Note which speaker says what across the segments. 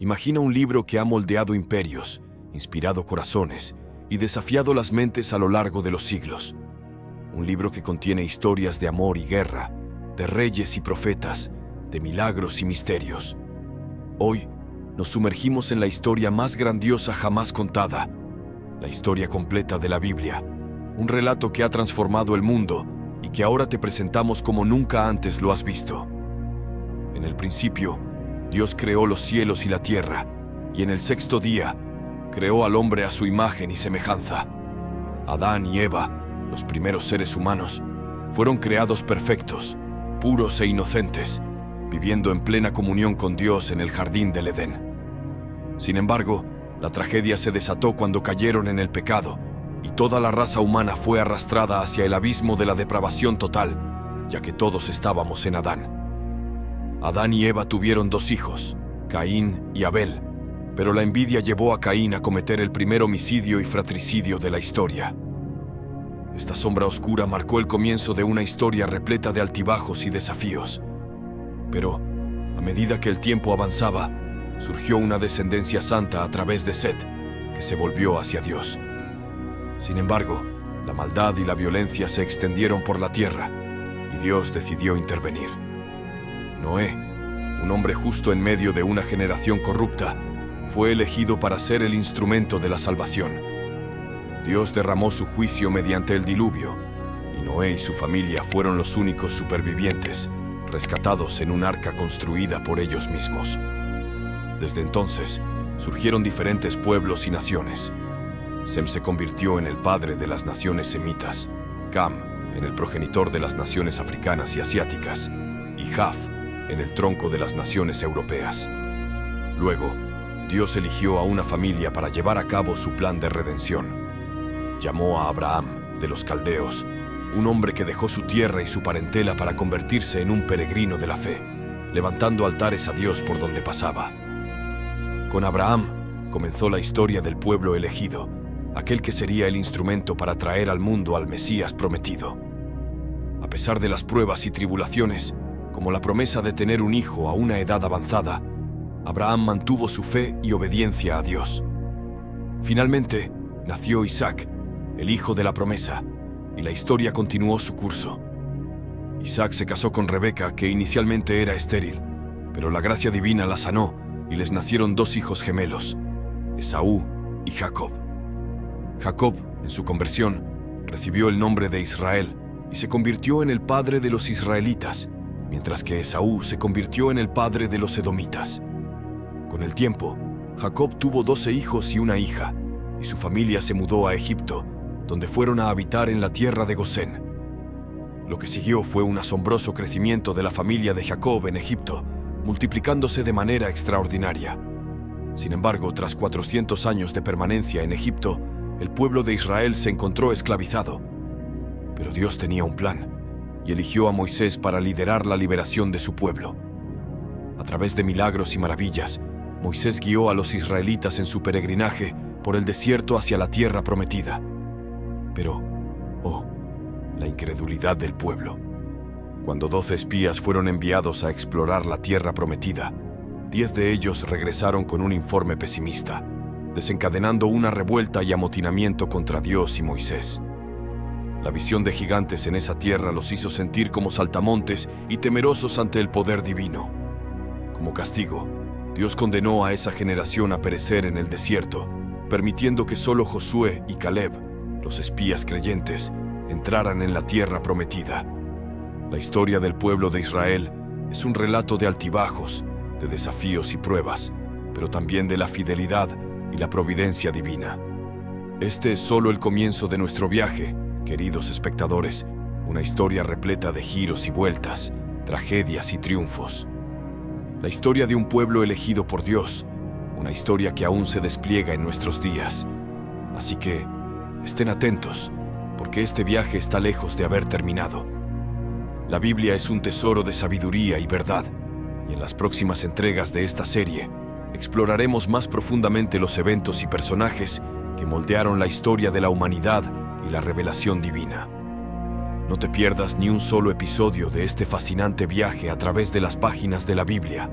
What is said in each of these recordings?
Speaker 1: Imagina un libro que ha moldeado imperios, inspirado corazones y desafiado las mentes a lo largo de los siglos. Un libro que contiene historias de amor y guerra, de reyes y profetas, de milagros y misterios. Hoy nos sumergimos en la historia más grandiosa jamás contada, la historia completa de la Biblia, un relato que ha transformado el mundo y que ahora te presentamos como nunca antes lo has visto. En el principio, Dios creó los cielos y la tierra, y en el sexto día, creó al hombre a su imagen y semejanza. Adán y Eva, los primeros seres humanos, fueron creados perfectos, puros e inocentes, viviendo en plena comunión con Dios en el jardín del Edén. Sin embargo, la tragedia se desató cuando cayeron en el pecado, y toda la raza humana fue arrastrada hacia el abismo de la depravación total, ya que todos estábamos en Adán. Adán y Eva tuvieron 2 hijos, Caín y Abel, pero la envidia llevó a Caín a cometer el primer homicidio y fratricidio de la historia. Esta sombra oscura marcó el comienzo de una historia repleta de altibajos y desafíos. Pero, a medida que el tiempo avanzaba, surgió una descendencia santa a través de Set, que se volvió hacia Dios. Sin embargo, la maldad y la violencia se extendieron por la tierra, y Dios decidió intervenir. Noé, un hombre justo en medio de una generación corrupta, fue elegido para ser el instrumento de la salvación. Dios derramó su juicio mediante el diluvio, y Noé y su familia fueron los únicos supervivientes, rescatados en un arca construida por ellos mismos. Desde entonces, surgieron diferentes pueblos y naciones. Sem se convirtió en el padre de las naciones semitas, Cam en el progenitor de las naciones africanas y asiáticas, y Jaf en el tronco de las naciones europeas. Luego, Dios eligió a una familia para llevar a cabo su plan de redención. Llamó a Abraham, de los caldeos, un hombre que dejó su tierra y su parentela para convertirse en un peregrino de la fe, levantando altares a Dios por donde pasaba. Con Abraham comenzó la historia del pueblo elegido, aquel que sería el instrumento para traer al mundo al Mesías prometido. A pesar de las pruebas y tribulaciones, como la promesa de tener un hijo a una edad avanzada, Abraham mantuvo su fe y obediencia a Dios. Finalmente, nació Isaac, el hijo de la promesa, y la historia continuó su curso. Isaac se casó con Rebeca, que inicialmente era estéril, pero la gracia divina la sanó y les nacieron 2 hijos gemelos, Esaú y Jacob. Jacob, en su conversión, recibió el nombre de Israel y se convirtió en el padre de los israelitas, mientras que Esaú se convirtió en el padre de los edomitas. Con el tiempo, Jacob tuvo 12 hijos y una hija, y su familia se mudó a Egipto, donde fueron a habitar en la tierra de Gosén. Lo que siguió fue un asombroso crecimiento de la familia de Jacob en Egipto, multiplicándose de manera extraordinaria. Sin embargo, tras 400 años de permanencia en Egipto, el pueblo de Israel se encontró esclavizado. Pero Dios tenía un plan, y eligió a Moisés para liderar la liberación de su pueblo. A través de milagros y maravillas, Moisés guió a los israelitas en su peregrinaje por el desierto hacia la tierra prometida. Pero, la incredulidad del pueblo. Cuando 12 espías fueron enviados a explorar la tierra prometida, 10 de ellos regresaron con un informe pesimista, desencadenando una revuelta y amotinamiento contra Dios y Moisés. La visión de gigantes en esa tierra los hizo sentir como saltamontes y temerosos ante el poder divino. Como castigo, Dios condenó a esa generación a perecer en el desierto, permitiendo que solo Josué y Caleb, los espías creyentes, entraran en la tierra prometida. La historia del pueblo de Israel es un relato de altibajos, de desafíos y pruebas, pero también de la fidelidad y la providencia divina. Este es solo el comienzo de nuestro viaje, queridos espectadores, una historia repleta de giros y vueltas, tragedias y triunfos. La historia de un pueblo elegido por Dios, una historia que aún se despliega en nuestros días. Así que, estén atentos, porque este viaje está lejos de haber terminado. La Biblia es un tesoro de sabiduría y verdad, y en las próximas entregas de esta serie, exploraremos más profundamente los eventos y personajes que moldearon la historia de la humanidad y la revelación divina. No te pierdas ni un solo episodio de este fascinante viaje a través de las páginas de la Biblia,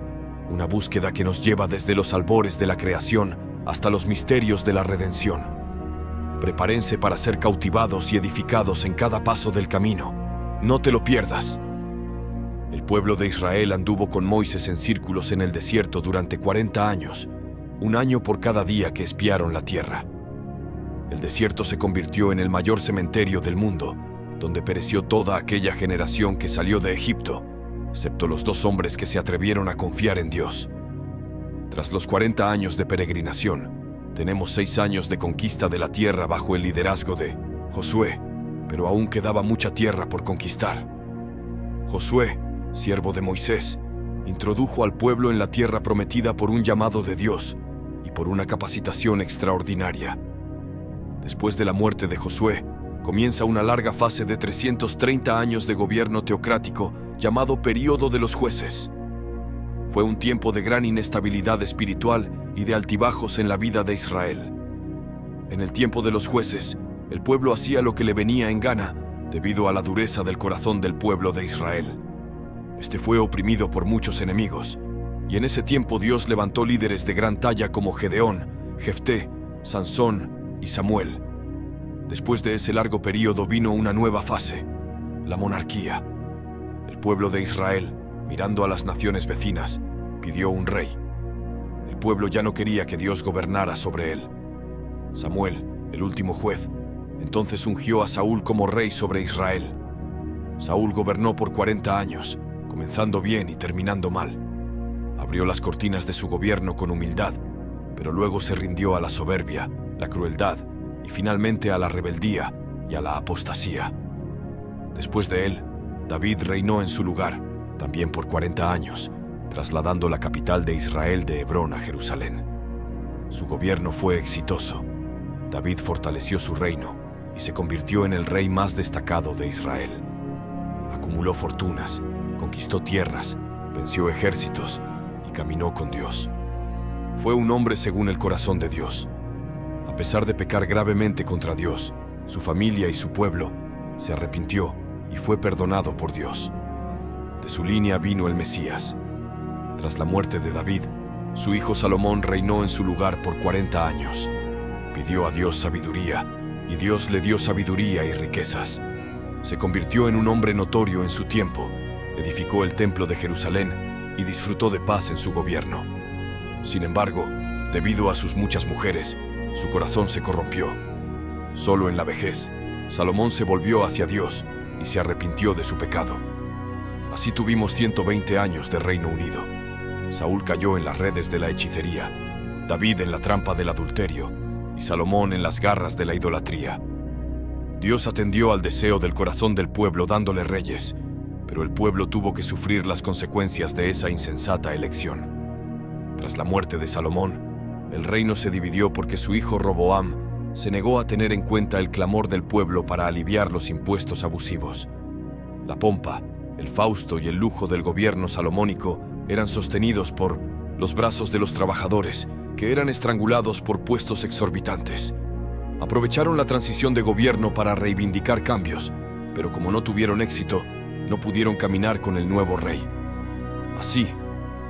Speaker 1: una búsqueda que nos lleva desde los albores de la creación hasta los misterios de la redención. Prepárense para ser cautivados y edificados en cada paso del camino. No te lo pierdas. El pueblo de Israel anduvo con Moisés en círculos en el desierto durante 40 años, un año por cada día que espiaron la tierra. El desierto se convirtió en el mayor cementerio del mundo, donde pereció toda aquella generación que salió de Egipto, excepto los 2 hombres que se atrevieron a confiar en Dios. Tras los 40 años de peregrinación, tenemos 6 años de conquista de la tierra bajo el liderazgo de Josué, pero aún quedaba mucha tierra por conquistar. Josué, siervo de Moisés, introdujo al pueblo en la tierra prometida por un llamado de Dios y por una capacitación extraordinaria. Después de la muerte de Josué, comienza una larga fase de 330 años de gobierno teocrático llamado Período de los Jueces. Fue un tiempo de gran inestabilidad espiritual y de altibajos en la vida de Israel. En el tiempo de los jueces, el pueblo hacía lo que le venía en gana debido a la dureza del corazón del pueblo de Israel. Este fue oprimido por muchos enemigos, y en ese tiempo Dios levantó líderes de gran talla como Gedeón, Jefté, Sansón y Samuel. Después de ese largo período vino una nueva fase, la monarquía. El pueblo de Israel, mirando a las naciones vecinas, pidió un rey. El pueblo ya no quería que Dios gobernara sobre él. Samuel, el último juez, entonces ungió a Saúl como rey sobre Israel. Saúl gobernó por 40 años, comenzando bien y terminando mal. Abrió las cortinas de su gobierno con humildad, pero luego se rindió a la soberbia, la crueldad y finalmente a la rebeldía y a la apostasía. Después de él, David reinó en su lugar, también por 40 años, trasladando la capital de Israel de Hebrón a Jerusalén. Su gobierno fue exitoso. David fortaleció su reino y se convirtió en el rey más destacado de Israel. Acumuló fortunas, conquistó tierras, venció ejércitos y caminó con Dios. Fue un hombre según el corazón de Dios. A pesar de pecar gravemente contra Dios, su familia y su pueblo, se arrepintió y fue perdonado por Dios. De su línea vino el Mesías. Tras la muerte de David, su hijo Salomón reinó en su lugar por 40 años. Pidió a Dios sabiduría, y Dios le dio sabiduría y riquezas. Se convirtió en un hombre notorio en su tiempo, edificó el templo de Jerusalén y disfrutó de paz en su gobierno. Sin embargo, debido a sus muchas mujeres, su corazón se corrompió. Solo en la vejez, Salomón se volvió hacia Dios y se arrepintió de su pecado. Así tuvimos 120 años de Reino Unido. Saúl cayó en las redes de la hechicería, David en la trampa del adulterio y Salomón en las garras de la idolatría. Dios atendió al deseo del corazón del pueblo dándole reyes, pero el pueblo tuvo que sufrir las consecuencias de esa insensata elección. Tras la muerte de Salomón, el reino se dividió porque su hijo Roboam se negó a tener en cuenta el clamor del pueblo para aliviar los impuestos abusivos. La pompa, el fausto y el lujo del gobierno salomónico eran sostenidos por los brazos de los trabajadores, que eran estrangulados por puestos exorbitantes. Aprovecharon la transición de gobierno para reivindicar cambios, pero como no tuvieron éxito, no pudieron caminar con el nuevo rey. Así,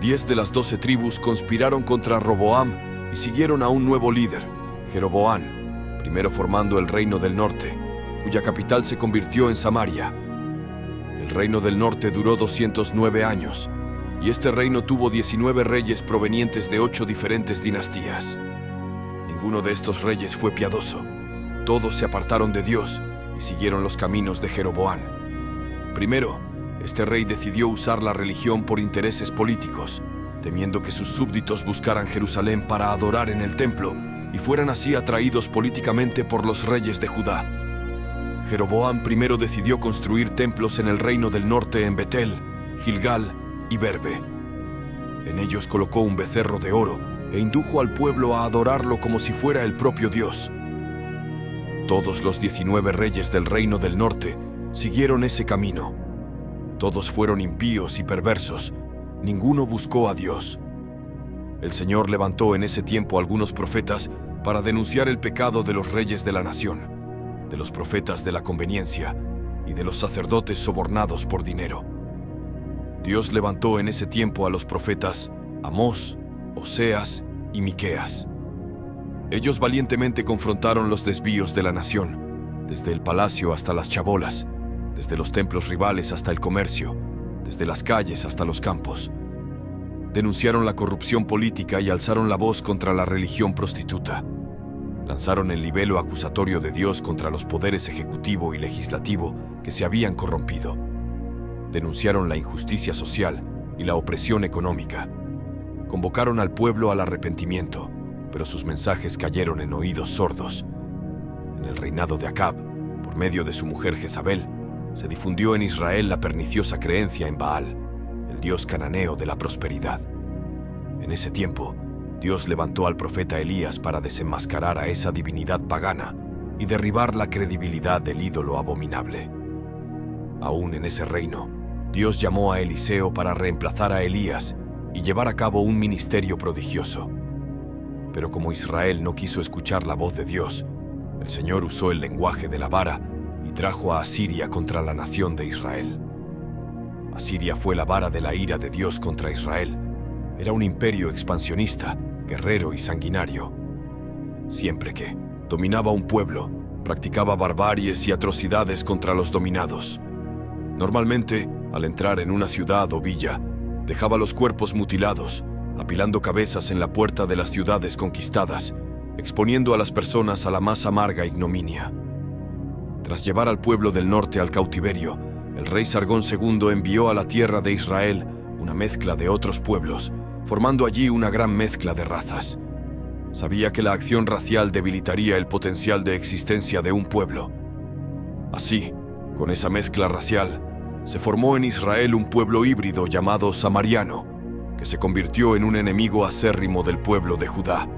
Speaker 1: 10 de las 12 tribus conspiraron contra Roboam y siguieron a un nuevo líder, Jeroboam, primero formando el Reino del Norte, cuya capital se convirtió en Samaria. El Reino del Norte duró 209 años, y este reino tuvo 19 reyes provenientes de 8 diferentes dinastías. Ninguno de estos reyes fue piadoso. Todos se apartaron de Dios y siguieron los caminos de Jeroboam. Primero, este rey decidió usar la religión por intereses políticos, temiendo que sus súbditos buscaran Jerusalén para adorar en el templo y fueran así atraídos políticamente por los reyes de Judá. Jeroboam primero decidió construir templos en el Reino del Norte en Betel, Gilgal y Berbe. En ellos colocó un becerro de oro e indujo al pueblo a adorarlo como si fuera el propio Dios. Todos los 19 reyes del Reino del Norte siguieron ese camino. Todos fueron impíos y perversos. Ninguno buscó a Dios. El Señor levantó en ese tiempo algunos profetas para denunciar el pecado de los reyes de la nación, de los profetas de la conveniencia y de los sacerdotes sobornados por dinero. Dios levantó en ese tiempo a los profetas Amós, Oseas y Miqueas. Ellos valientemente confrontaron los desvíos de la nación, desde el palacio hasta las chabolas, desde los templos rivales hasta el comercio, desde las calles hasta los campos. Denunciaron la corrupción política y alzaron la voz contra la religión prostituta. Lanzaron el libelo acusatorio de Dios contra los poderes ejecutivo y legislativo que se habían corrompido. Denunciaron la injusticia social y la opresión económica. Convocaron al pueblo al arrepentimiento, pero sus mensajes cayeron en oídos sordos. En el reinado de Acab, por medio de su mujer Jezabel, se difundió en Israel la perniciosa creencia en Baal, el dios cananeo de la prosperidad. En ese tiempo, Dios levantó al profeta Elías para desenmascarar a esa divinidad pagana y derribar la credibilidad del ídolo abominable. Aún en ese reino, Dios llamó a Eliseo para reemplazar a Elías y llevar a cabo un ministerio prodigioso. Pero como Israel no quiso escuchar la voz de Dios, el Señor usó el lenguaje de la vara y trajo a Asiria contra la nación de Israel. Asiria fue la vara de la ira de Dios contra Israel. Era un imperio expansionista, guerrero y sanguinario. Siempre que dominaba un pueblo, practicaba barbaries y atrocidades contra los dominados. Normalmente, al entrar en una ciudad o villa, dejaba los cuerpos mutilados, apilando cabezas en la puerta de las ciudades conquistadas, exponiendo a las personas a la más amarga ignominia. Tras llevar al pueblo del norte al cautiverio, el rey Sargón II envió a la tierra de Israel una mezcla de otros pueblos, formando allí una gran mezcla de razas. Sabía que la acción racial debilitaría el potencial de existencia de un pueblo. Así, con esa mezcla racial, se formó en Israel un pueblo híbrido llamado samariano, que se convirtió en un enemigo acérrimo del pueblo de Judá.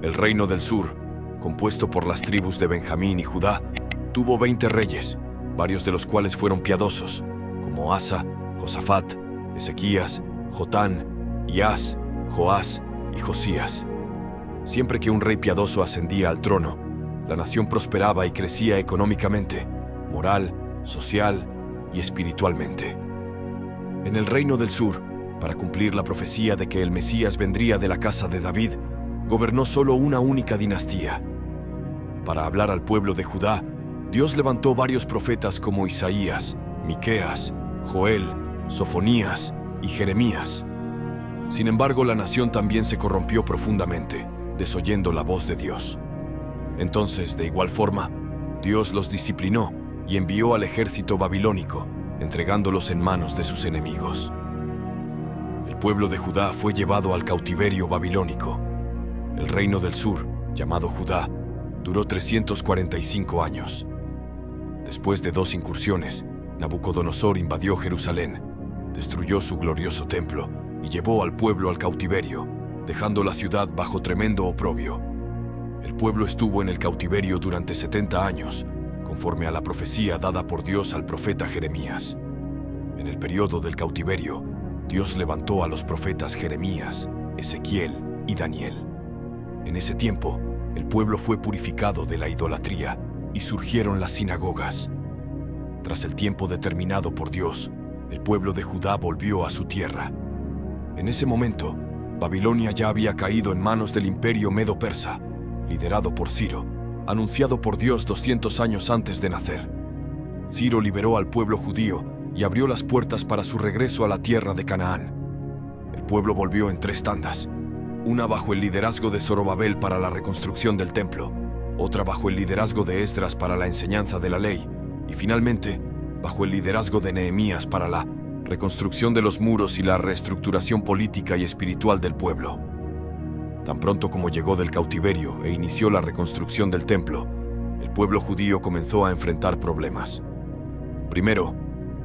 Speaker 1: El reino del sur, compuesto por las tribus de Benjamín y Judá, tuvo 20 reyes, varios de los cuales fueron piadosos, como Asa, Josafat, Ezequías, Jotán, Iás, Joás y Josías. Siempre que un rey piadoso ascendía al trono, la nación prosperaba y crecía económicamente, moral, social y espiritualmente. En el reino del sur, para cumplir la profecía de que el Mesías vendría de la casa de David, gobernó solo una única dinastía. Para hablar al pueblo de Judá, Dios levantó varios profetas como Isaías, Miqueas, Joel, Sofonías y Jeremías. Sin embargo, la nación también se corrompió profundamente, desoyendo la voz de Dios. Entonces, de igual forma, Dios los disciplinó y envió al ejército babilónico, entregándolos en manos de sus enemigos. El pueblo de Judá fue llevado al cautiverio babilónico. El reino del sur, llamado Judá, duró 345 años. Después de 2 incursiones, Nabucodonosor invadió Jerusalén, destruyó su glorioso templo y llevó al pueblo al cautiverio, dejando la ciudad bajo tremendo oprobio. El pueblo estuvo en el cautiverio durante 70 años, conforme a la profecía dada por Dios al profeta Jeremías. En el periodo del cautiverio, Dios levantó a los profetas Jeremías, Ezequiel y Daniel. En ese tiempo, el pueblo fue purificado de la idolatría y surgieron las sinagogas. Tras el tiempo determinado por Dios, el pueblo de Judá volvió a su tierra. En ese momento, Babilonia ya había caído en manos del imperio medo-persa, liderado por Ciro, anunciado por Dios 200 años antes de nacer. Ciro liberó al pueblo judío y abrió las puertas para su regreso a la tierra de Canaán. El pueblo volvió en 3 tandas, una bajo el liderazgo de Zorobabel para la reconstrucción del templo, otra bajo el liderazgo de Esdras para la enseñanza de la ley, y finalmente, bajo el liderazgo de Nehemías para la reconstrucción de los muros y la reestructuración política y espiritual del pueblo. Tan pronto como llegó del cautiverio e inició la reconstrucción del templo, el pueblo judío comenzó a enfrentar problemas. Primero,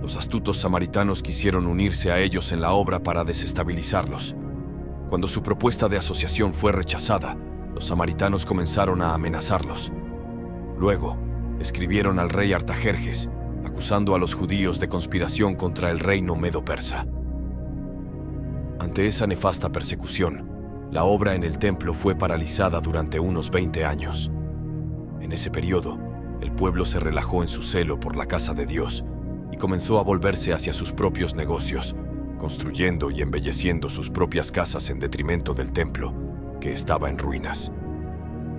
Speaker 1: los astutos samaritanos quisieron unirse a ellos en la obra para desestabilizarlos. Cuando su propuesta de asociación fue rechazada, los samaritanos comenzaron a amenazarlos. Luego, escribieron al rey Artajerjes, acusando a los judíos de conspiración contra el reino medo-persa. Ante esa nefasta persecución, la obra en el templo fue paralizada durante unos 20 años. En ese periodo, el pueblo se relajó en su celo por la casa de Dios y comenzó a volverse hacia sus propios negocios, construyendo y embelleciendo sus propias casas en detrimento del templo, que estaba en ruinas.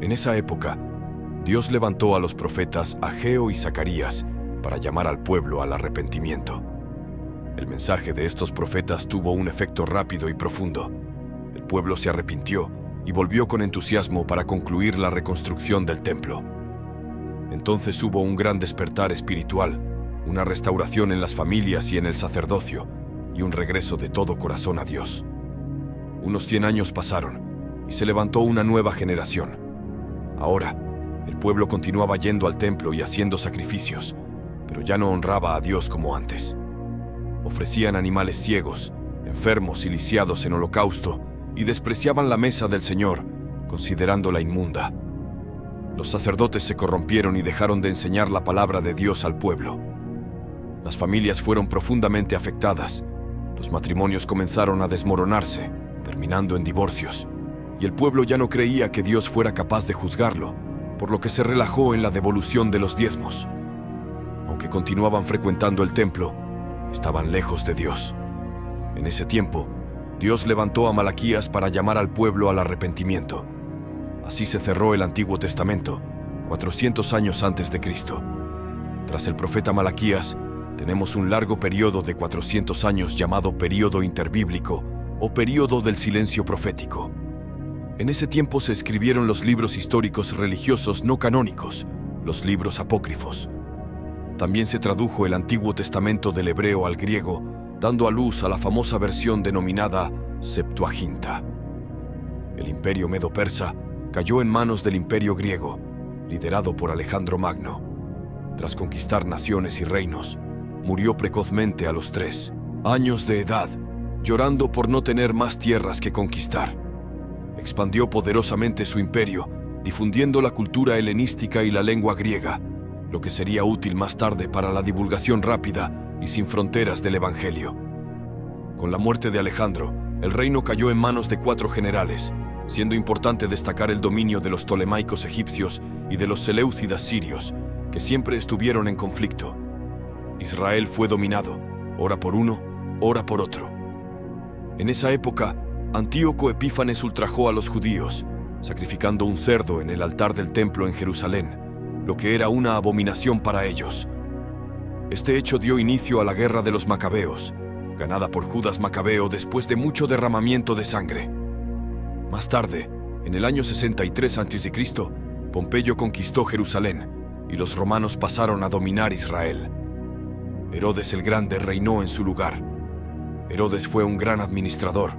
Speaker 1: En esa época, Dios levantó a los profetas Ageo y Zacarías para llamar al pueblo al arrepentimiento. El mensaje de estos profetas tuvo un efecto rápido y profundo. El pueblo se arrepintió y volvió con entusiasmo para concluir la reconstrucción del templo. Entonces hubo un gran despertar espiritual, una restauración en las familias y en el sacerdocio, y un regreso de todo corazón a Dios. Unos 100 años pasaron, y se levantó una nueva generación. Ahora, el pueblo continuaba yendo al templo y haciendo sacrificios, pero ya no honraba a Dios como antes. Ofrecían animales ciegos, enfermos y lisiados en holocausto, y despreciaban la mesa del Señor, considerándola inmunda. Los sacerdotes se corrompieron y dejaron de enseñar la palabra de Dios al pueblo. Las familias fueron profundamente afectadas. Los matrimonios comenzaron a desmoronarse, terminando en divorcios, y el pueblo ya no creía que Dios fuera capaz de juzgarlo, por lo que se relajó en la devolución de los diezmos. Aunque continuaban frecuentando el templo, estaban lejos de Dios. En ese tiempo, Dios levantó a Malaquías para llamar al pueblo al arrepentimiento. Así se cerró el Antiguo Testamento, 400 años antes de Cristo. Tras el profeta Malaquías, tenemos un largo periodo de 400 años llamado período interbíblico o período del silencio profético. En ese tiempo se escribieron los libros históricos religiosos no canónicos, los libros apócrifos. También se tradujo el Antiguo Testamento del hebreo al griego, dando a luz a la famosa versión denominada Septuaginta. El imperio medo-persa cayó en manos del imperio griego, liderado por Alejandro Magno. Tras conquistar naciones y reinos, murió precozmente a los 3 años de edad, llorando por no tener más tierras que conquistar. Expandió poderosamente su imperio, difundiendo la cultura helenística y la lengua griega, lo que sería útil más tarde para la divulgación rápida y sin fronteras del Evangelio. Con la muerte de Alejandro, el reino cayó en manos de 4 generales, siendo importante destacar el dominio de los tolemaicos egipcios y de los seleucidas sirios, que siempre estuvieron en conflicto. Israel fue dominado, ora por uno, ora por otro. En esa época, Antíoco Epífanes ultrajó a los judíos, sacrificando un cerdo en el altar del templo en Jerusalén, lo que era una abominación para ellos. Este hecho dio inicio a la guerra de los Macabeos, ganada por Judas Macabeo después de mucho derramamiento de sangre. Más tarde, en el año 63 a.C., Pompeyo conquistó Jerusalén y los romanos pasaron a dominar Israel. Herodes el Grande reinó en su lugar. Herodes fue un gran administrador,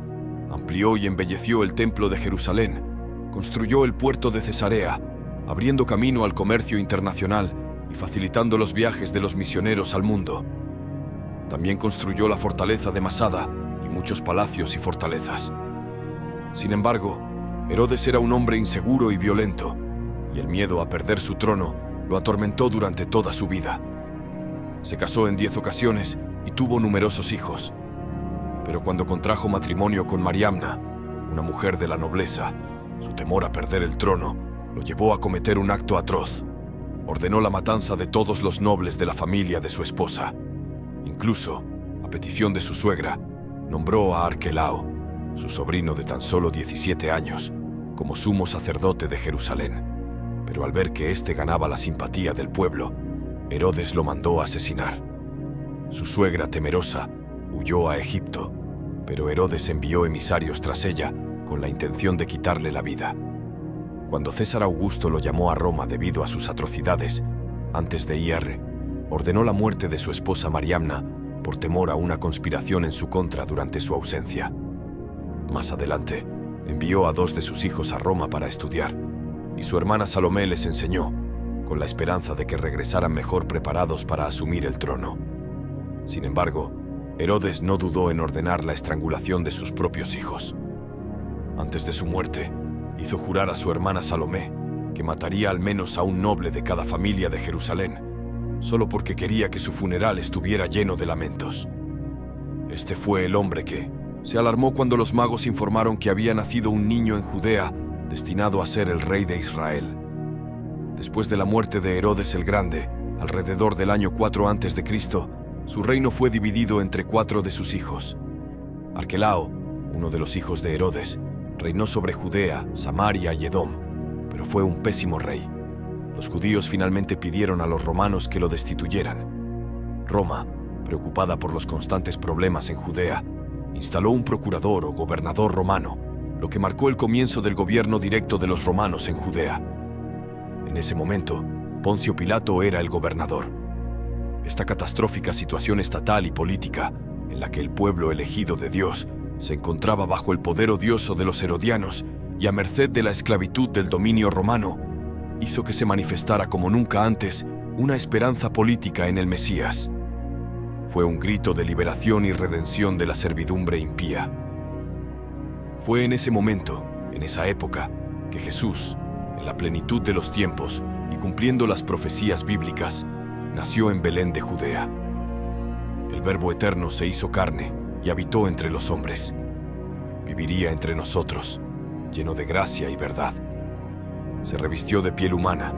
Speaker 1: amplió y embelleció el templo de Jerusalén, construyó el puerto de Cesarea, abriendo camino al comercio internacional y facilitando los viajes de los misioneros al mundo. También construyó la fortaleza de Masada y muchos palacios y fortalezas. Sin embargo, Herodes era un hombre inseguro y violento, y el miedo a perder su trono lo atormentó durante toda su vida. Se casó en 10 ocasiones y tuvo numerosos hijos. Pero cuando contrajo matrimonio con Mariamna, una mujer de la nobleza, su temor a perder el trono lo llevó a cometer un acto atroz. Ordenó la matanza de todos los nobles de la familia de su esposa. Incluso, a petición de su suegra, nombró a Arquelao, su sobrino de tan solo 17 años, como sumo sacerdote de Jerusalén. Pero al ver que éste ganaba la simpatía del pueblo, Herodes lo mandó a asesinar. Su suegra, temerosa, huyó a Egipto, pero Herodes envió emisarios tras ella con la intención de quitarle la vida. Cuando César Augusto lo llamó a Roma debido a sus atrocidades, antes de ir, ordenó la muerte de su esposa Mariamna por temor a una conspiración en su contra durante su ausencia. Más adelante, envió a 2 de sus hijos a Roma para estudiar, y su hermana Salomé les enseñó, con la esperanza de que regresaran mejor preparados para asumir el trono. Sin embargo, Herodes no dudó en ordenar la estrangulación de sus propios hijos. Antes de su muerte, hizo jurar a su hermana Salomé que mataría al menos a un noble de cada familia de Jerusalén, solo porque quería que su funeral estuviera lleno de lamentos. Este fue el hombre que se alarmó cuando los magos informaron que había nacido un niño en Judea destinado a ser el rey de Israel. Después de la muerte de Herodes el Grande, alrededor del año 4 a.C., su reino fue dividido entre 4 de sus hijos. Arquelao, uno de los hijos de Herodes, reinó sobre Judea, Samaria y Edom, pero fue un pésimo rey. Los judíos finalmente pidieron a los romanos que lo destituyeran. Roma, preocupada por los constantes problemas en Judea, instaló un procurador o gobernador romano, lo que marcó el comienzo del gobierno directo de los romanos en Judea. En ese momento, Poncio Pilato era el gobernador. Esta catastrófica situación estatal y política, en la que el pueblo elegido de Dios se encontraba bajo el poder odioso de los herodianos y a merced de la esclavitud del dominio romano, hizo que se manifestara como nunca antes una esperanza política en el Mesías. Fue un grito de liberación y redención de la servidumbre impía. Fue en ese momento, en esa época, que Jesús, en la plenitud de los tiempos y cumpliendo las profecías bíblicas, nació en Belén de Judea. El Verbo eterno se hizo carne y habitó entre los hombres. Viviría entre nosotros, lleno de gracia y verdad. Se revistió de piel humana,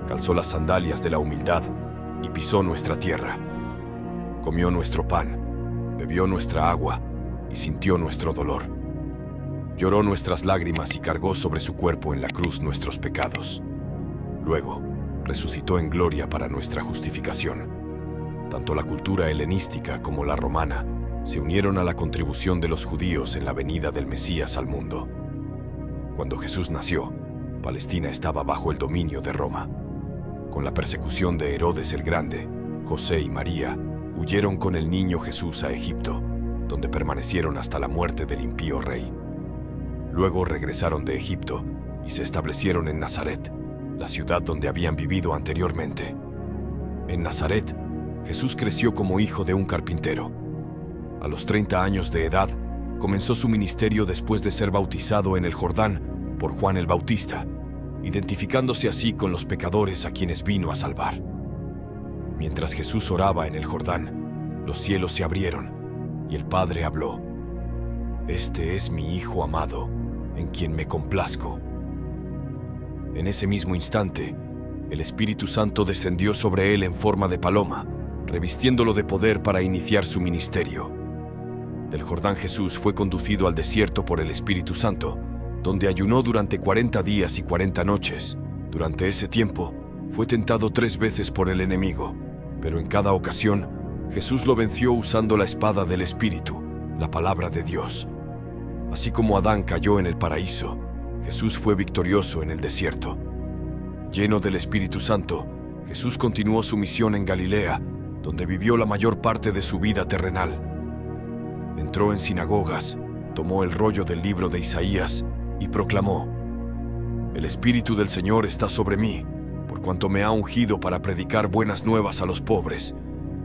Speaker 1: calzó las sandalias de la humildad y pisó nuestra tierra. Comió nuestro pan, bebió nuestra agua y sintió nuestro dolor. Lloró nuestras lágrimas y cargó sobre su cuerpo en la cruz nuestros pecados. Luego, resucitó en gloria para nuestra justificación. Tanto la cultura helenística como la romana se unieron a la contribución de los judíos en la venida del Mesías al mundo. Cuando Jesús nació, Palestina estaba bajo el dominio de Roma. Con la persecución de Herodes el Grande, José y María huyeron con el niño Jesús a Egipto, donde permanecieron hasta la muerte del impío rey. Luego regresaron de Egipto y se establecieron en Nazaret, la ciudad donde habían vivido anteriormente. En Nazaret, Jesús creció como hijo de un carpintero. A los 30 años de edad, comenzó su ministerio después de ser bautizado en el Jordán por Juan el Bautista, identificándose así con los pecadores a quienes vino a salvar. Mientras Jesús oraba en el Jordán, los cielos se abrieron y el Padre habló: «Este es mi Hijo amado, en quien me complazco». En ese mismo instante, el Espíritu Santo descendió sobre él en forma de paloma, revistiéndolo de poder para iniciar su ministerio. Del Jordán Jesús fue conducido al desierto por el Espíritu Santo, donde ayunó durante 40 días y 40 noches. Durante ese tiempo, fue tentado 3 veces por el enemigo, pero en cada ocasión, Jesús lo venció usando la espada del Espíritu, la palabra de Dios. Así como Adán cayó en el paraíso, Jesús fue victorioso en el desierto. Lleno del Espíritu Santo, Jesús continuó su misión en Galilea, donde vivió la mayor parte de su vida terrenal. Entró en sinagogas, tomó el rollo del libro de Isaías y proclamó: «El Espíritu del Señor está sobre mí, por cuanto me ha ungido para predicar buenas nuevas a los pobres.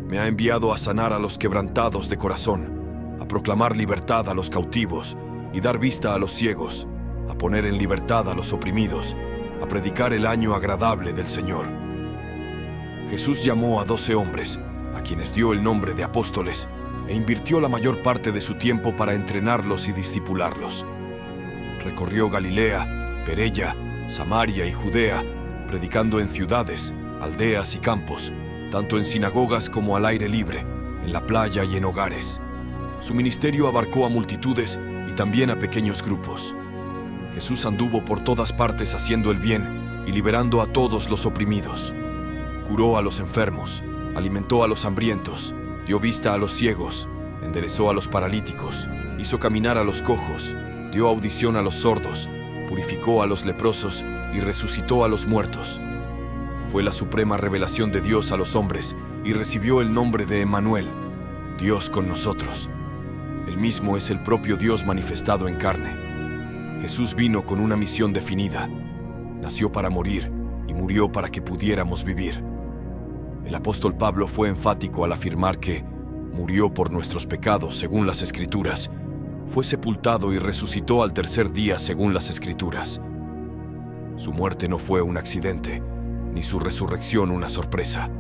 Speaker 1: Me ha enviado a sanar a los quebrantados de corazón, a proclamar libertad a los cautivos y dar vista a los ciegos, a poner en libertad a los oprimidos, a predicar el año agradable del Señor». Jesús llamó a 12 hombres, a quienes dio el nombre de apóstoles, e invirtió la mayor parte de su tiempo para entrenarlos y discipularlos. Recorrió Galilea, Perea, Samaria y Judea, predicando en ciudades, aldeas y campos, tanto en sinagogas como al aire libre, en la playa y en hogares. Su ministerio abarcó a multitudes y también a pequeños grupos. Jesús anduvo por todas partes haciendo el bien y liberando a todos los oprimidos. Curó a los enfermos, alimentó a los hambrientos, dio vista a los ciegos, enderezó a los paralíticos, hizo caminar a los cojos, dio audición a los sordos, purificó a los leprosos y resucitó a los muertos. Fue la suprema revelación de Dios a los hombres y recibió el nombre de Emmanuel, Dios con nosotros. Él mismo es el propio Dios manifestado en carne. Jesús vino con una misión definida. Nació para morir y murió para que pudiéramos vivir. El apóstol Pablo fue enfático al afirmar que murió por nuestros pecados según las Escrituras, fue sepultado y resucitó al tercer día según las Escrituras. Su muerte no fue un accidente, ni su resurrección una sorpresa.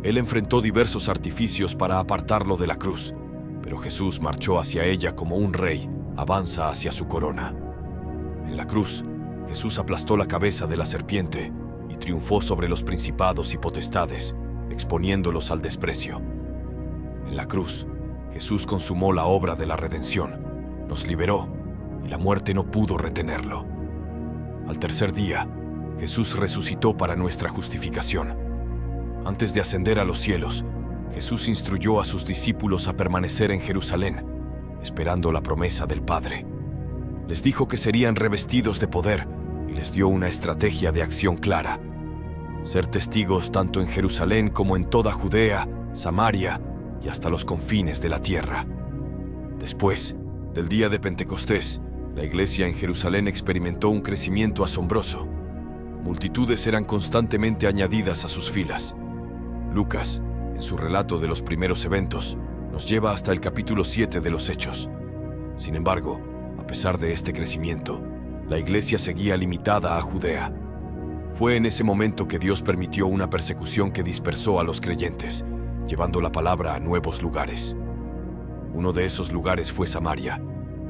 Speaker 1: Él enfrentó diversos artificios para apartarlo de la cruz, pero Jesús marchó hacia ella como un rey avanza hacia su corona. En la cruz, Jesús aplastó la cabeza de la serpiente y triunfó sobre los principados y potestades, exponiéndolos al desprecio. En la cruz, Jesús consumó la obra de la redención, nos liberó y la muerte no pudo retenerlo. Al tercer día, Jesús resucitó para nuestra justificación. Antes de ascender a los cielos, Jesús instruyó a sus discípulos a permanecer en Jerusalén, esperando la promesa del Padre. Les dijo que serían revestidos de poder y les dio una estrategia de acción clara: ser testigos tanto en Jerusalén como en toda Judea, Samaria y hasta los confines de la tierra. Después del día de Pentecostés, la iglesia en Jerusalén experimentó un crecimiento asombroso. Multitudes eran constantemente añadidas a sus filas. Lucas, en su relato de los primeros eventos, nos lleva hasta el capítulo 7 de los Hechos. Sin embargo, a pesar de este crecimiento, la iglesia seguía limitada a Judea. Fue en ese momento que Dios permitió una persecución que dispersó a los creyentes, llevando la palabra a nuevos lugares. Uno de esos lugares fue Samaria,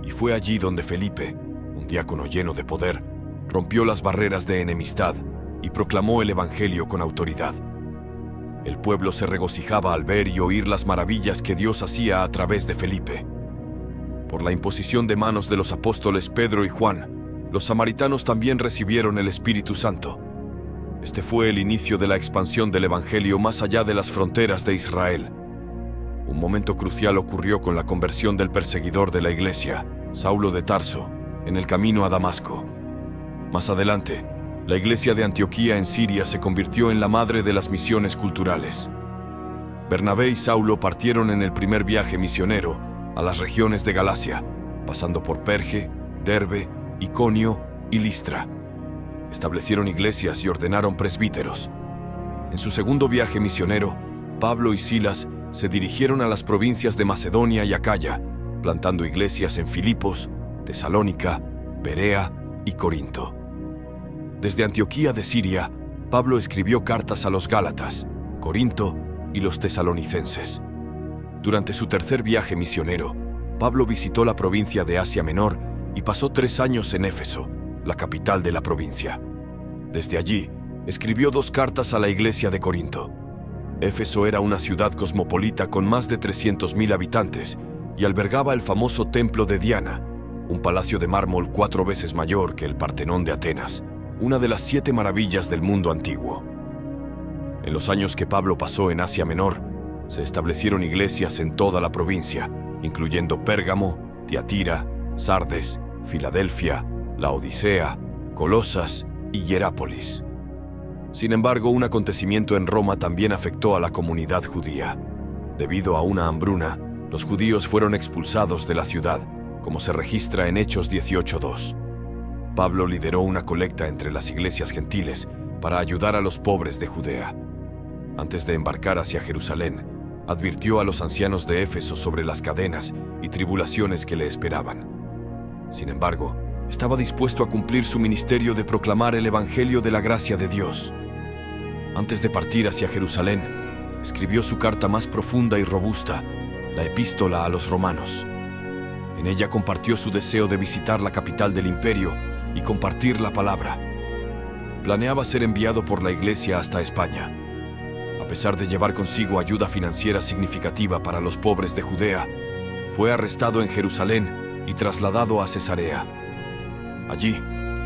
Speaker 1: y fue allí donde Felipe, un diácono lleno de poder, rompió las barreras de enemistad y proclamó el evangelio con autoridad. El pueblo se regocijaba al ver y oír las maravillas que Dios hacía a través de Felipe. Por la imposición de manos de los apóstoles Pedro y Juan, los samaritanos también recibieron el Espíritu Santo. Este fue el inicio de la expansión del evangelio más allá de las fronteras de Israel. Un momento crucial ocurrió con la conversión del perseguidor de la iglesia, Saulo de Tarso, en el camino a Damasco. Más adelante, la iglesia de Antioquía en Siria se convirtió en la madre de las misiones culturales. Bernabé y Saulo partieron en el primer viaje misionero a las regiones de Galacia, pasando por Perge, Derbe, Iconio y Listra. Establecieron iglesias y ordenaron presbíteros. En su segundo viaje misionero, Pablo y Silas se dirigieron a las provincias de Macedonia y Acaya, plantando iglesias en Filipos, Tesalónica, Berea y Corinto. Desde Antioquía de Siria, Pablo escribió cartas a los Gálatas, Corinto y los tesalonicenses. Durante su tercer viaje misionero, Pablo visitó la provincia de Asia Menor y pasó 3 años en Éfeso, la capital de la provincia. Desde allí, escribió 2 cartas a la iglesia de Corinto. Éfeso era una ciudad cosmopolita con más de 300.000 habitantes y albergaba el famoso templo de Diana, un palacio de mármol 4 veces mayor que el Partenón de Atenas, una de las 7 maravillas del mundo antiguo. En los años que Pablo pasó en Asia Menor, se establecieron iglesias en toda la provincia, incluyendo Pérgamo, Tiatira, Sardes, Filadelfia, Laodicea, Colosas y Hierápolis. Sin embargo, un acontecimiento en Roma también afectó a la comunidad judía. Debido a una hambruna, los judíos fueron expulsados de la ciudad, como se registra en Hechos 18:2. Pablo lideró una colecta entre las iglesias gentiles para ayudar a los pobres de Judea. Antes de embarcar hacia Jerusalén, advirtió a los ancianos de Éfeso sobre las cadenas y tribulaciones que le esperaban. Sin embargo, estaba dispuesto a cumplir su ministerio de proclamar el evangelio de la gracia de Dios. Antes de partir hacia Jerusalén, escribió su carta más profunda y robusta, la Epístola a los Romanos. En ella compartió su deseo de visitar la capital del imperio y compartir la palabra. Planeaba ser enviado por la iglesia hasta España. A pesar de llevar consigo ayuda financiera significativa para los pobres de Judea, fue arrestado en Jerusalén y trasladado a Cesarea. Allí,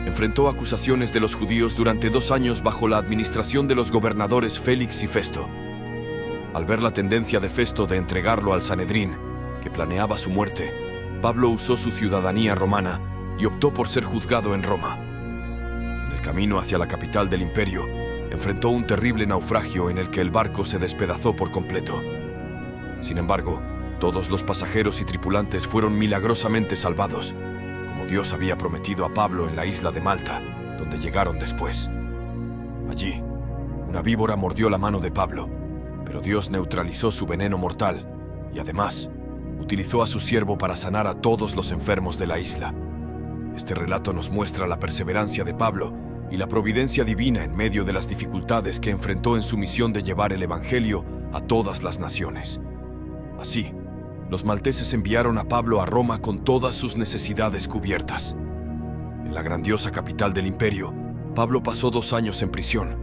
Speaker 1: enfrentó acusaciones de los judíos durante 2 años bajo la administración de los gobernadores Félix y Festo. Al ver la tendencia de Festo de entregarlo al Sanedrín, que planeaba su muerte, Pablo usó su ciudadanía romana y optó por ser juzgado en Roma. En el camino hacia la capital del imperio, enfrentó un terrible naufragio en el que el barco se despedazó por completo. Sin embargo, todos los pasajeros y tripulantes fueron milagrosamente salvados, como Dios había prometido a Pablo en la isla de Malta, donde llegaron después. Allí, una víbora mordió la mano de Pablo, pero Dios neutralizó su veneno mortal y además utilizó a su siervo para sanar a todos los enfermos de la isla. Este relato nos muestra la perseverancia de Pablo y la providencia divina en medio de las dificultades que enfrentó en su misión de llevar el evangelio a todas las naciones. Así, los malteses enviaron a Pablo a Roma con todas sus necesidades cubiertas. En la grandiosa capital del imperio, Pablo pasó 2 años en prisión,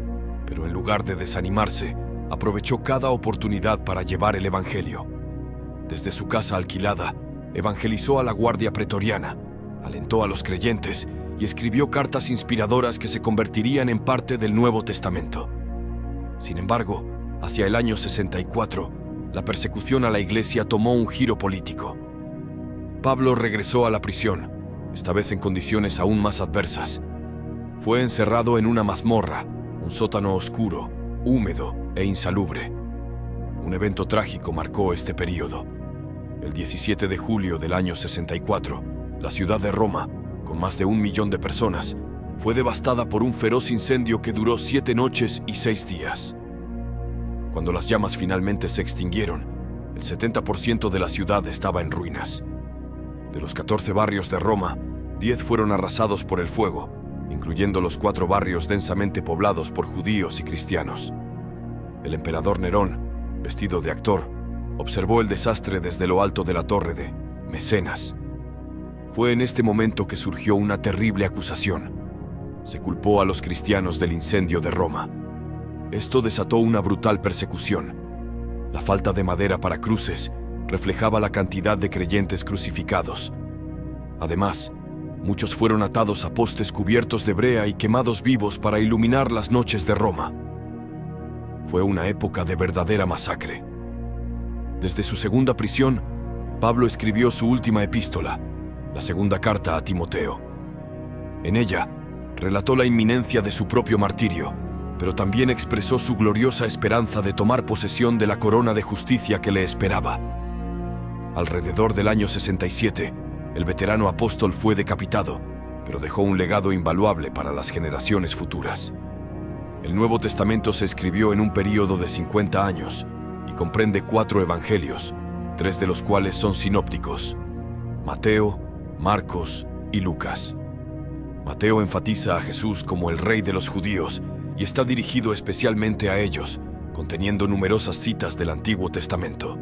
Speaker 1: pero en lugar de desanimarse, aprovechó cada oportunidad para llevar el evangelio. Desde su casa alquilada, evangelizó a la guardia pretoriana, alentó a los creyentes y escribió cartas inspiradoras que se convertirían en parte del Nuevo Testamento. Sin embargo, hacia el año 64, la persecución a la iglesia tomó un giro político. Pablo regresó a la prisión, esta vez en condiciones aún más adversas. Fue encerrado en una mazmorra, un sótano oscuro, húmedo e insalubre. Un evento trágico marcó este período. El 17 de julio del año 64, la ciudad de Roma, con más de 1 millón de personas, fue devastada por un feroz incendio que duró 7 noches y 6 días. Cuando las llamas finalmente se extinguieron, el 70% de la ciudad estaba en ruinas. De los 14 barrios de Roma, 10 fueron arrasados por el fuego, incluyendo los 4 barrios densamente poblados por judíos y cristianos. El emperador Nerón, vestido de actor, observó el desastre desde lo alto de la torre de Mecenas. Fue en este momento que surgió una terrible acusación. Se culpó a los cristianos del incendio de Roma. Esto desató una brutal persecución. La falta de madera para cruces reflejaba la cantidad de creyentes crucificados. Además, muchos fueron atados a postes cubiertos de brea y quemados vivos para iluminar las noches de Roma. Fue una época de verdadera masacre. Desde su segunda prisión, Pablo escribió su última epístola, la segunda carta a Timoteo. En ella, relató la inminencia de su propio martirio, pero también expresó su gloriosa esperanza de tomar posesión de la corona de justicia que le esperaba. Alrededor del año 67, el veterano apóstol fue decapitado, pero dejó un legado invaluable para las generaciones futuras. El Nuevo Testamento se escribió en un período de 50 años y comprende 4 evangelios, 3 de los cuales son sinópticos: Mateo, Marcos y Lucas. Mateo enfatiza a Jesús como el Rey de los judíos y está dirigido especialmente a ellos, conteniendo numerosas citas del Antiguo Testamento.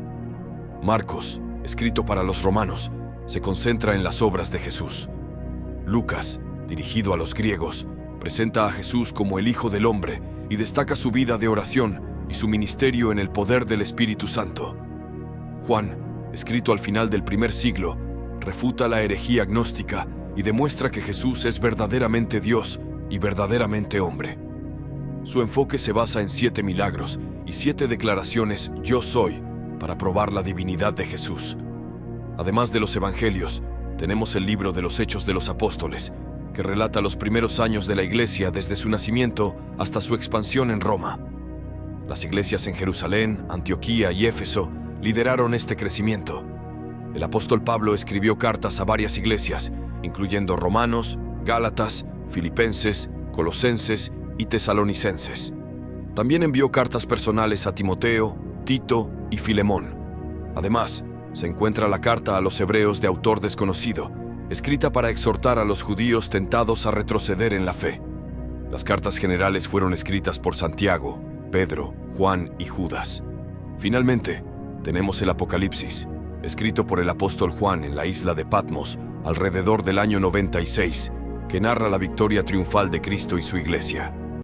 Speaker 1: Marcos, escrito para los romanos, se concentra en las obras de Jesús. Lucas, dirigido a los griegos, presenta a Jesús como el Hijo del Hombre y destaca su vida de oración y su ministerio en el poder del Espíritu Santo. Juan, escrito al final del primer siglo, refuta la herejía gnóstica y demuestra que Jesús es verdaderamente Dios y verdaderamente hombre. Su enfoque se basa en 7 milagros y 7 declaraciones «Yo soy» para probar la divinidad de Jesús. Además de los evangelios, tenemos el libro de los Hechos de los Apóstoles, que relata los primeros años de la Iglesia desde su nacimiento hasta su expansión en Roma. Las iglesias en Jerusalén, Antioquía y Éfeso lideraron este crecimiento. El apóstol Pablo escribió cartas a varias iglesias, incluyendo Romanos, Gálatas, Filipenses, Colosenses y Tesalonicenses. También envió cartas personales a Timoteo, Tito y Filemón. Además, se encuentra la carta a los hebreos de autor desconocido, escrita para exhortar a los judíos tentados a retroceder en la fe. Las cartas generales fueron escritas por Santiago, Pedro, Juan y Judas. Finalmente, tenemos el Apocalipsis, escrito por el apóstol Juan en la isla de Patmos alrededor del año 96, que narra la victoria triunfal de Cristo y su iglesia.